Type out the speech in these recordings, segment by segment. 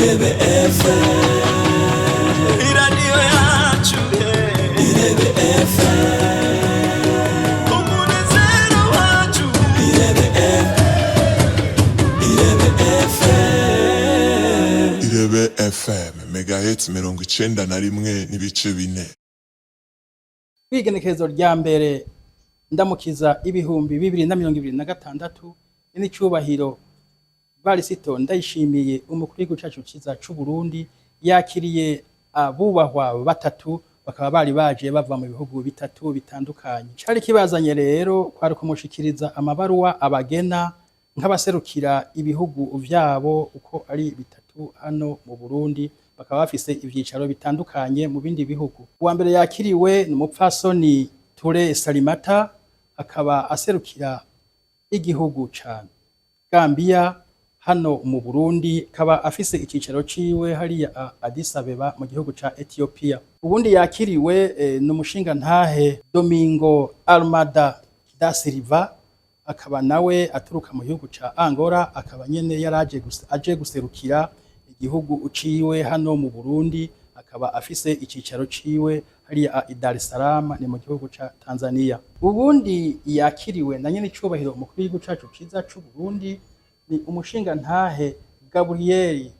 Irebe FM, iradiyo yacu, Irebe FM, umunezero wacu, Irebe FM, Irebe FM, megahertz 91.4. Kwigenekerezo rya mbere ndamukiza ibihumbi 2026 n'icyubahiro Varisito Ndayishimiye umukuru w'igihugu cyacu cyiza cy'u Burundi yakiriye abubahwa batatu bakaba bari baje bava mu bihugu bitatu bitandukanye. Cyari kibazanye rero kwari kumushikiriza amabaruwa abagena nk'abaserukira ibihugu vyabo uko ari bitatu hano mu Burundi, bakaba bafise ivyicaro bitandukanye mu bindi bihugu. Uwa mbere yakiriwe ni umupfasoni Ture Salimata, akaba aserukira igihugu ca Gambia hano mu Burundi, akaba afise icicaro ciwe hariya Addis Abeba mu gihugu ca Ethiopia. Ubundi yakiriwe ni umushinga ntahe Domingo Almada da Silva, akaba nawe aturuka mu gihugu ca Angola, akaba nyene yaraje aje guserukira igihugu uciwe hano mu Burundi, akaba afise icicaro ciwe hariya Dar es Salaam ni mu gihugu ca Tanzania. Ubundi yakiriwe na nyene icubahiro umukuru w'igihugu cacu ciza c'u Burundi ni umushinga ntahe Gabriel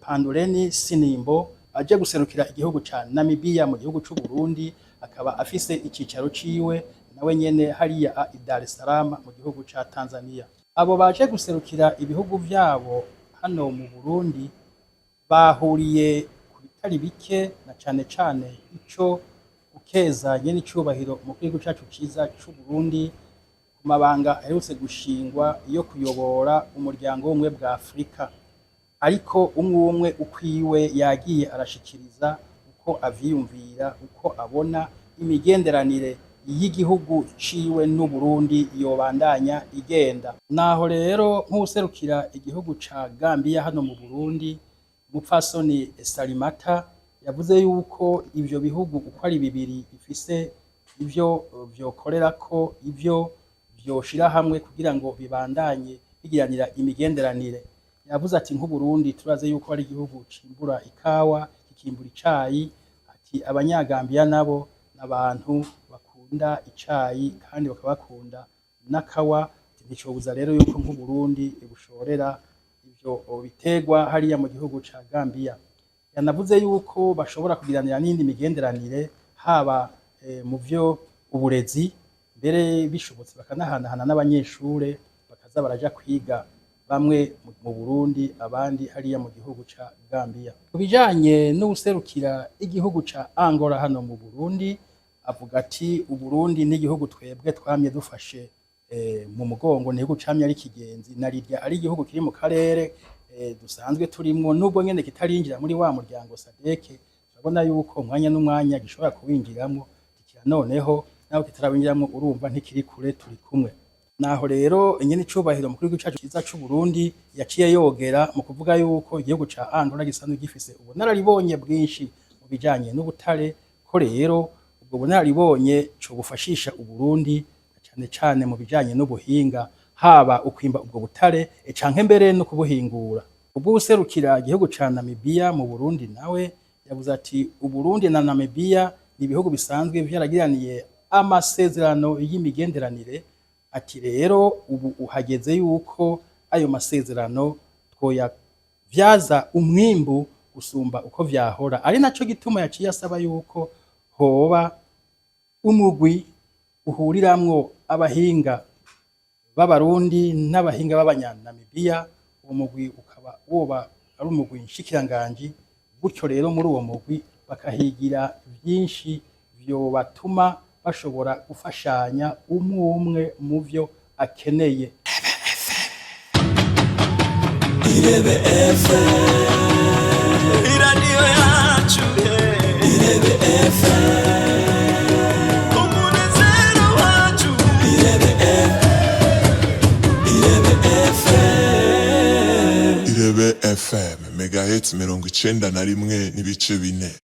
Pandoleni Sinimbo, aje guserukira igihugu ca Namibia mu gihugu c'u Burundi, akaba afise icicaro ciwe nawe nyene hariya Dar es Salaam mu gihugu ca Tanzania. Abo baje guserukira ibihugu vyabo hano mu Burundi bahuriye ku bitari bike, na cane cane ico ukeza nyene icubahiro umukuru w'igihugu cacu ciza c'u Burundi ku mabanga aherutse gushingwa yo kuyobora umuryango w'ubumwe bwa Afrika. Ariko umwe ukwiwe yagiye arashikiriza uko avyiyumvira, uko abona imigenderanire y'igihugu ciwe n'u Burundi yobandanya igenda. Naho rero nk'userukira igihugu ca Gambia hano mu Burundi, umupfasoni Salimata yavuze yuko ivyo bihugu uko ari bibiri bifise ivyo vyokorerako, ivyo vyoshira hamwe kugira ngo bibandanye bigiranira imigenderanire. Yavuze ati nk'u Burundi turaze yuko ari igihugu cimbura ikawa, kikimbura icayi, ati abanyagambia nabo n'abantu bakunda icayi kandi bakabakunda n'akawa, nticobuza rero yuko nk'u Burundi bushorera ivyo bitegwa hariya mu gihugu ca Gambia. Yanavuze yuko bashobora kugiranira n'indi migenderanire haba mu vyo uburezi, mbere bishobotse bakanahanahana n'abanyeshure bakaza baraja kwiga, bamwe mu Burundi abandi hariya mu gihugu ca Gambia. Kubijanye n'userukira igihugu ca Angola hano mu Burundi, avuga ati Uburundi n'igihugu twebwe twamye dufashe mu mugongo, n'igihugu camye ari kigenzi, narirya ari igihugu kiri mu karere dusanzwe turimwo, nubwo nyene kitarinjira muri wa muryango SADC, turabona yuko umwanya n'umwanya gishobora kuwinjiramwo, kikira noneho naho kitarabinjiramwo urumva ntikiri kure, turi kumwe. Naho rero nyene icubahiro mukuru w'igihugu cacu ciza c'u Burundi yaciye yogera mu kuvuga yuko igihugu ca Angola gisanzwe gifise ubunararibonye bwinshi mu bijanye n'ubutare, ko rero ubwo bunararibonye co bufashisha Uburundi cane cane mu bijanye n'ubuhinga, haba ukwimba ubwo butare canke mbere no kubuhingura. Ubwo userukira igihugu ca Namibia mu Burundi nawe yavuze ati Uburundi na Namibia ni ibihugu bisanzwe vyaragiraniye amasezerano y'imigenderanire, ati rero ubu uhageze yuko ayo masezerano twoyavyaza umwimbu gusumba uko vyahora. Ari naco gituma yaciye asaba yuko hoba umugwi uhuriramwo abahinga b'Abarundi n'abahinga b'Abanyanamibia, uwo mugwi ukaba woba ari umugwi nshikiranganji, gutyo rero muri uwo mugwi bakahigira vyinshi vyobatuma bashobora gufashanya umwe mu vyo akeneye. Irebe FM, iradiyo yacu, Irebe FM, umunezero wacu, Irebe FM, Irebe FM, megahertz 91.4.